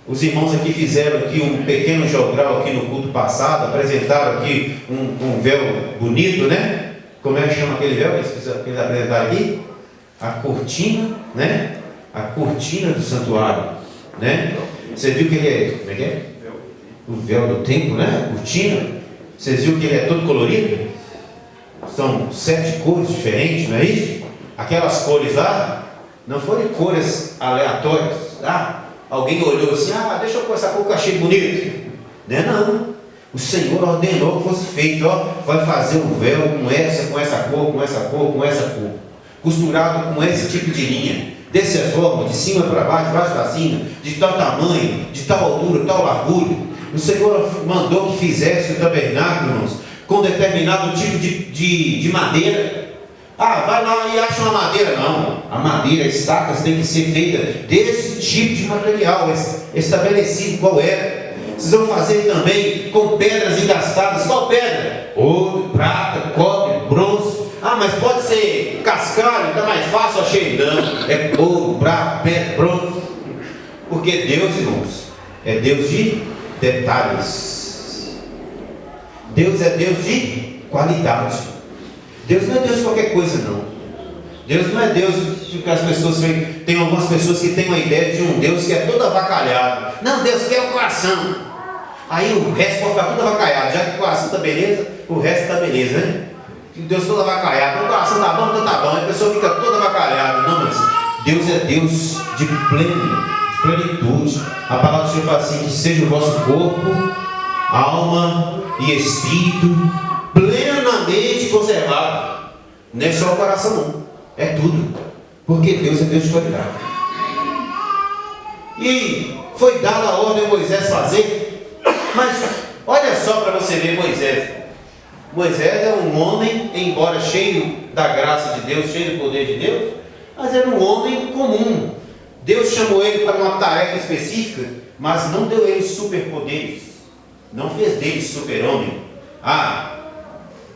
Os irmãos aqui fizeram aqui um pequeno jogral aqui no culto passado, apresentaram aqui um véu bonito, né? Como é que chama aquele véu que eles apresentaram aqui? A cortina, né? A cortina do santuário, né? Você viu que ele é, como é que é? O véu do templo, né? A cortina. Vocês viram que ele é todo colorido? São 7 cores diferentes, não é isso? Aquelas cores lá não foram cores aleatórias. Alguém olhou assim, deixa eu pôr essa cor que eu achei bonito. Não é não. O Senhor ordenou que fosse feito, vai fazer um véu com essa cor, com essa cor, com essa cor. Costurado com esse tipo de linha. Dessa forma, de cima para baixo, de baixo para cima, de tal tamanho, de tal altura, tal largura. O Senhor mandou que fizesse o tabernáculo, irmãos, com determinado tipo de madeira. Vai lá e acha uma madeira. Não, a madeira, as estacas têm que ser feitas desse tipo de material, estabelecido qual era. Vocês vão fazer também com pedras engastadas. Qual pedra? Ouro, prata, cobre, bronze. Mas pode ser cascalho, está mais fácil, achei. Não, é ouro, prata, pedra, bronze. Porque Deus, irmãos, é Deus de detalhes. Deus é Deus de qualidade. Deus não é Deus de qualquer coisa, não. Deus não é Deus que as pessoas veem. Tem algumas pessoas que têm uma ideia de um Deus que é todo avacalhado. Não, Deus quer o coração. Aí o resto pode ficar tudo avacalhado. Já que o coração está beleza, o resto está beleza, né? Deus todo avacalhado. O coração está bom, então está bom. A pessoa fica toda avacalhada. Não, mas Deus é Deus de plenitude. A palavra do Senhor fala assim: que seja o vosso corpo, alma e espírito plenamente conservado. Não é só o coração, não. É tudo. Porque Deus é Deus de qualidade. E foi dada a ordem a Moisés fazer. Mas olha só para você ver Moisés. Moisés é um homem, embora cheio da graça de Deus, cheio do poder de Deus, mas era um homem comum. Deus chamou ele para uma tarefa específica, mas não deu ele superpoderes. Não fez dele super-homem.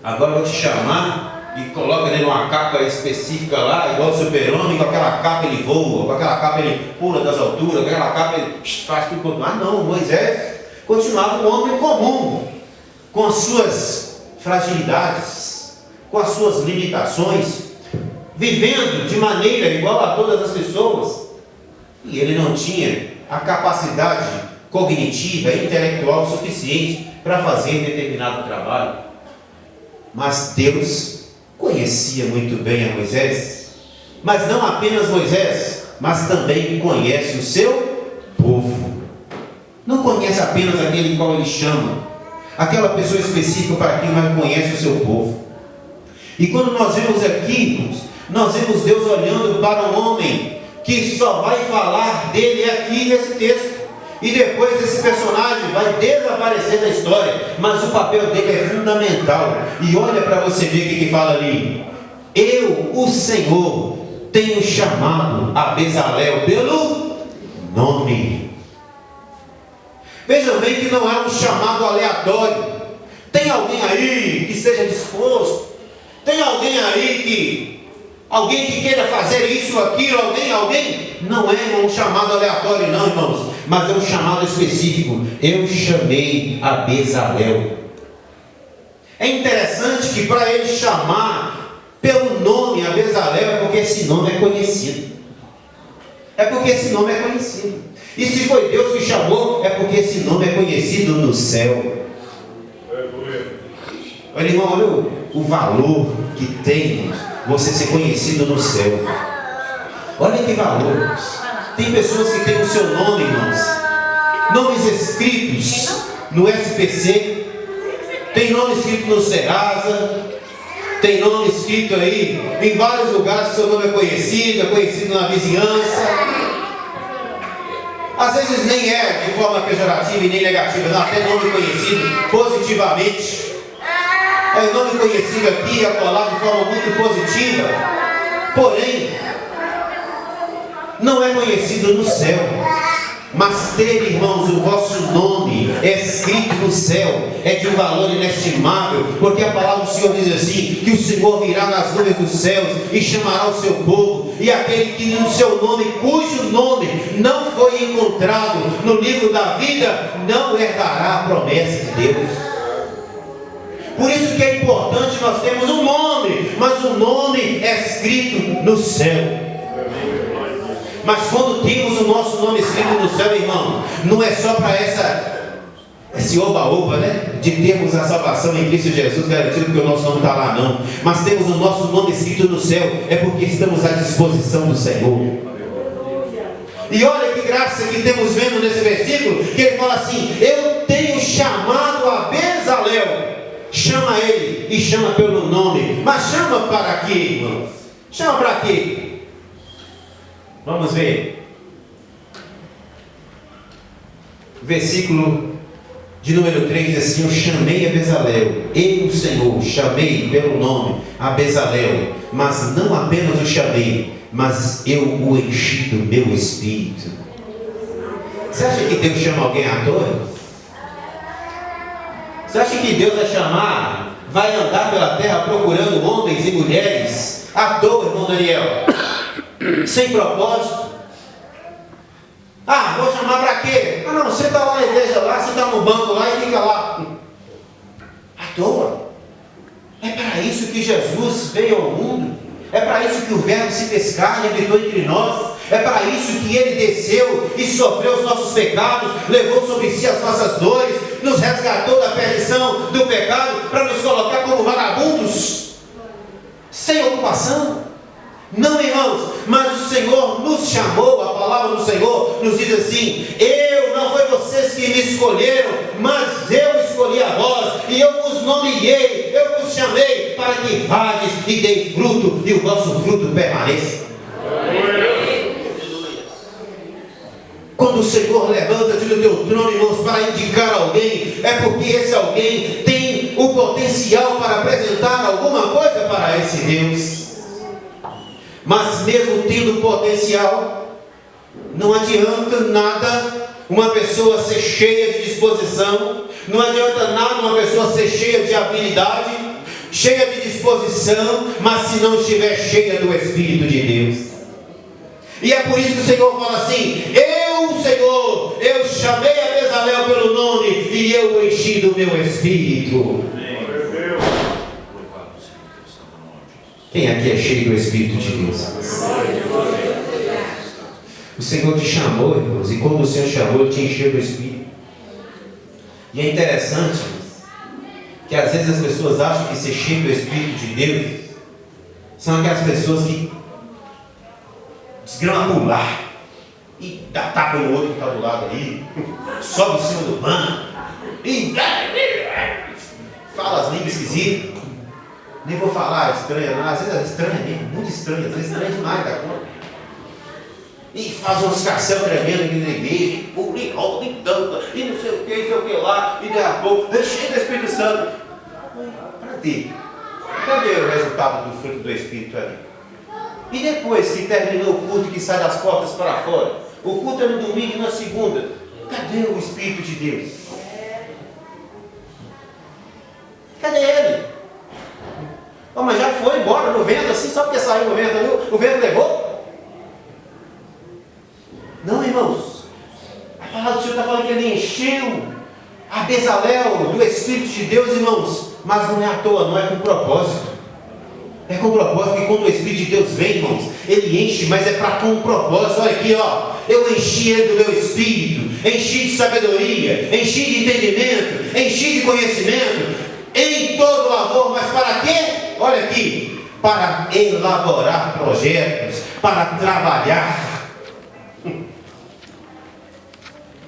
Agora eu vou te chamar e coloca ele numa capa específica lá, igual o super-homem, com aquela capa ele voa, com aquela capa ele pula das alturas, com aquela capa ele faz tudo quanto mais. Não, Moisés continuava um homem comum, com as suas fragilidades, com as suas limitações, vivendo de maneira igual a todas as pessoas. E ele não tinha a capacidade cognitiva e intelectual suficiente para fazer determinado trabalho. Mas Deus conhecia muito bem a Moisés, mas não apenas Moisés, mas também conhece o seu povo. Não conhece apenas aquele qual ele chama, aquela pessoa específica para quem mais conhece o seu povo. E quando nós vemos aqui, nós vemos Deus olhando para um homem que só vai falar dele aqui nesse texto. E depois esse personagem vai desaparecer da história, mas o papel dele é fundamental. E olha para você ver o que fala ali: eu, o Senhor, tenho chamado a Bezalel pelo nome. Vejam bem que não é um chamado aleatório. Tem alguém aí que esteja disposto? Tem alguém aí alguém que queira fazer isso, aquilo, alguém? Não é um chamado aleatório não, irmãos, mas é um chamado específico. Eu chamei a Bezalel. É interessante que para ele chamar pelo nome a Bezalel, é porque esse nome é conhecido. E se foi Deus que chamou, é porque esse nome é conhecido no céu. Olha, irmão, olha o valor que tem você ser conhecido no céu. Olha que valor. Tem pessoas que têm o seu nome, irmãos, nomes escritos no SPC, tem nome escrito no Serasa, tem nome escrito aí em vários lugares que seu nome é conhecido na vizinhança. Às vezes nem é de forma pejorativa e nem negativa, não, até nome conhecido positivamente. É nome conhecido aqui e acolá de forma muito positiva. Porém, não é conhecido no céu, Mas ter, irmãos, o vosso nome escrito no céu é de um valor inestimável, porque a palavra do Senhor diz assim, que o Senhor virá nas nuvens dos céus e chamará o seu povo, e aquele que no seu nome, cujo nome não foi encontrado no livro da vida, não herdará a promessa de Deus. Por isso que é importante nós termos um nome, mas o nome é escrito no céu. Mas quando temos o nosso nome escrito no céu, irmão, não é só para esse oba-oba, né? De termos a salvação em Cristo Jesus garantido, porque o nosso nome está lá, não. Mas temos o nosso nome escrito no céu, é porque estamos à disposição do Senhor. E olha que graça que temos vendo nesse versículo, que ele fala assim: eu tenho chamado a Bezalel. Chama ele e chama pelo nome. Mas chama para quê, irmãos? Chama para quê? Vamos ver. Versículo de número 3 diz assim: eu chamei a Bezalel, eu, o Senhor, chamei pelo nome a Bezalel, mas não apenas o chamei, mas eu o enchi do meu espírito. Você acha que Deus chama alguém à toa? Você acha que Deus vai chamar, vai andar pela terra procurando homens e mulheres à toa, irmão Daniel? Sem propósito? Ah, vou chamar para quê? Ah não, você está lá na igreja lá, você está no banco lá e fica lá à toa. É para isso que Jesus veio ao mundo. É para isso que o Verbo se fez carne e habitou entre nós. É para isso que Ele desceu e sofreu os nossos pecados, levou sobre si as nossas dores, nos resgatou da perdição, do pecado, para nos colocar como vagabundos, sem ocupação. Não, irmãos, mas o Senhor nos chamou. A palavra do Senhor nos diz assim: não foi vocês que me escolheram, mas eu escolhi a vós, e eu vos nomeei, eu vos chamei, para que vades e deis fruto, e o vosso fruto permaneça. Quando o Senhor levanta-te do teu trono, irmãos, para indicar alguém, é porque esse alguém tem o potencial para apresentar alguma coisa para esse Deus. Mas mesmo tendo potencial, não adianta nada uma pessoa ser cheia de disposição, não adianta nada uma pessoa ser cheia de habilidade, cheia de disposição, mas se não estiver cheia do Espírito de Deus. E é por isso que o Senhor fala assim: eu, Senhor, eu chamei a Bezalel pelo nome e eu o enchi do meu Espírito. Quem aqui é cheio do Espírito de Deus? O Senhor te chamou, irmãos, e quando o Senhor chamou, Ele te encheu do Espírito. E é interessante que às vezes as pessoas acham que ser cheio do Espírito de Deus são aquelas pessoas que desgrama pular e dá tapa no outro que está do lado aí, sobe em cima do banco e fala as línguas esquisitas. Nem vou falar estranha, não. Às vezes é estranha mesmo, muito estranha, às vezes estranha demais da conta. E faz uns escarcel tremendo aqui na igreja, e não sei o que lá, e daqui a pouco, cheio do Espírito Santo. Para quê? Cadê o resultado do fruto do Espírito ali? E depois que terminou o culto, que sai das portas para fora, o culto é no domingo e na segunda, cadê o Espírito de Deus? Cadê ele? Oh, mas já foi embora no vento assim, só porque saiu no vento ali, o vento levou? Não, irmãos, a palavra do Senhor está falando que Ele encheu a Bezalel do Espírito de Deus, irmãos, mas não é à toa, não é com propósito. É com propósito, que quando o Espírito de Deus vem, irmãos, Ele enche, mas é para com propósito. Olha aqui, ó, eu enchi ele do meu Espírito, enchi de sabedoria, enchi de entendimento, enchi de conhecimento, em todo labor, mas para quê? Olha aqui, para elaborar projetos, para trabalhar.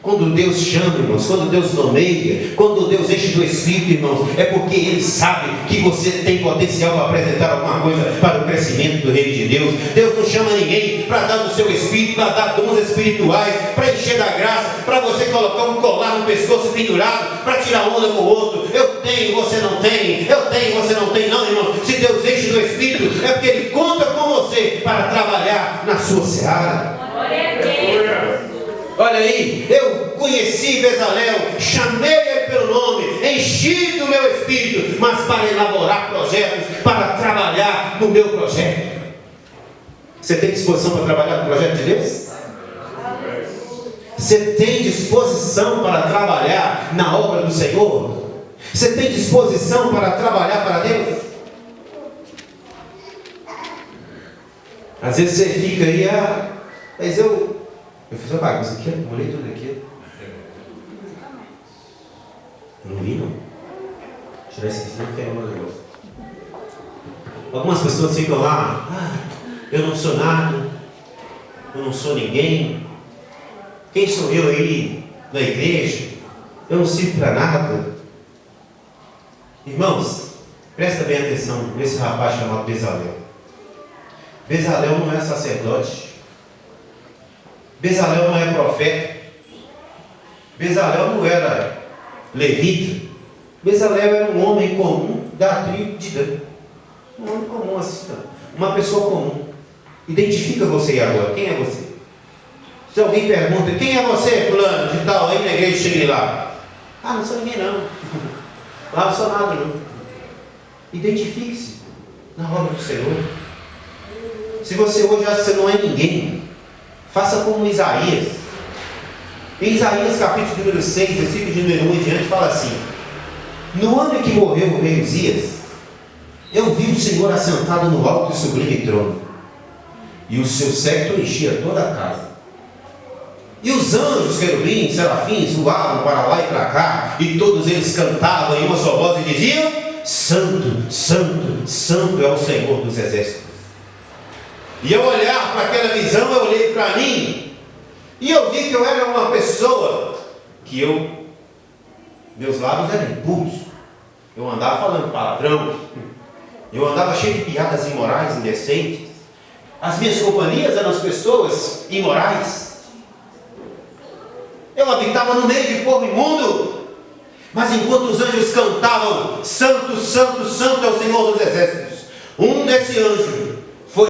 Quando Deus chama, irmãos, quando Deus nomeia, quando Deus enche do Espírito, irmãos, é porque Ele sabe que você tem potencial para apresentar alguma coisa para o crescimento do reino de Deus. Deus não chama ninguém para dar do seu Espírito, para dar dons espirituais, para encher da graça, para você colocar um colar no pescoço pendurado, para tirar onda com o outro. Eu tenho, você não tem, eu tenho, você não tem. Não, irmão, se Deus enche do Espírito, é porque Ele conta com você para trabalhar na sua seara. Olha Olha aí, eu conheci Bezalel, chamei ele pelo nome, enchi do meu espírito, mas para elaborar projetos, para trabalhar no meu projeto. Você tem disposição para trabalhar no projeto de Deus? Você tem disposição para trabalhar na obra do Senhor? Você tem disposição para trabalhar para Deus? Às vezes você fica aí, mas eu fiz uma bagunça aqui, molhei tudo aqui. Eu não vi não. Tirar esse aqui, senão fica no negócio. Algumas pessoas ficam lá, eu não sou nada, eu não sou ninguém. Quem sou eu aí na igreja? Eu não sirvo para nada. Irmãos, presta bem atenção nesse rapaz chamado Bezalel. Bezalel não é sacerdote. Bezalel não é profeta. Bezalel não era levita. Bezalel era um homem comum da tribo de Dan. Um homem comum assim, uma pessoa comum. Identifica você aí agora. Quem é você? Se alguém pergunta, quem é você, fulano, de tal, aí na igreja, cheguei lá. Não sou ninguém não. Lá não sou nada não. Identifique-se na obra do Senhor. Se você hoje acha que você não é ninguém, faça como Isaías. Em Isaías capítulo número 6, versículo de número 1 em diante, fala assim: no ano em que morreu o rei Uzias, eu vi o Senhor assentado no alto e sublime trono, e o seu séquito enchia toda a casa. E os anjos, querubins, serafins, voavam para lá e para cá, e todos eles cantavam em uma só voz e diziam: Santo, Santo, Santo é o Senhor dos exércitos. E ao olhar para aquela visão, eu olhei para mim, e eu vi que eu era uma pessoa que meus lábios eram impuros, eu andava falando palavrão, eu andava cheio de piadas imorais, indecentes, as minhas companhias eram as pessoas imorais, eu habitava no meio de povo imundo, mas enquanto os anjos cantavam: Santo, Santo, Santo é o Senhor dos exércitos, um desse anjo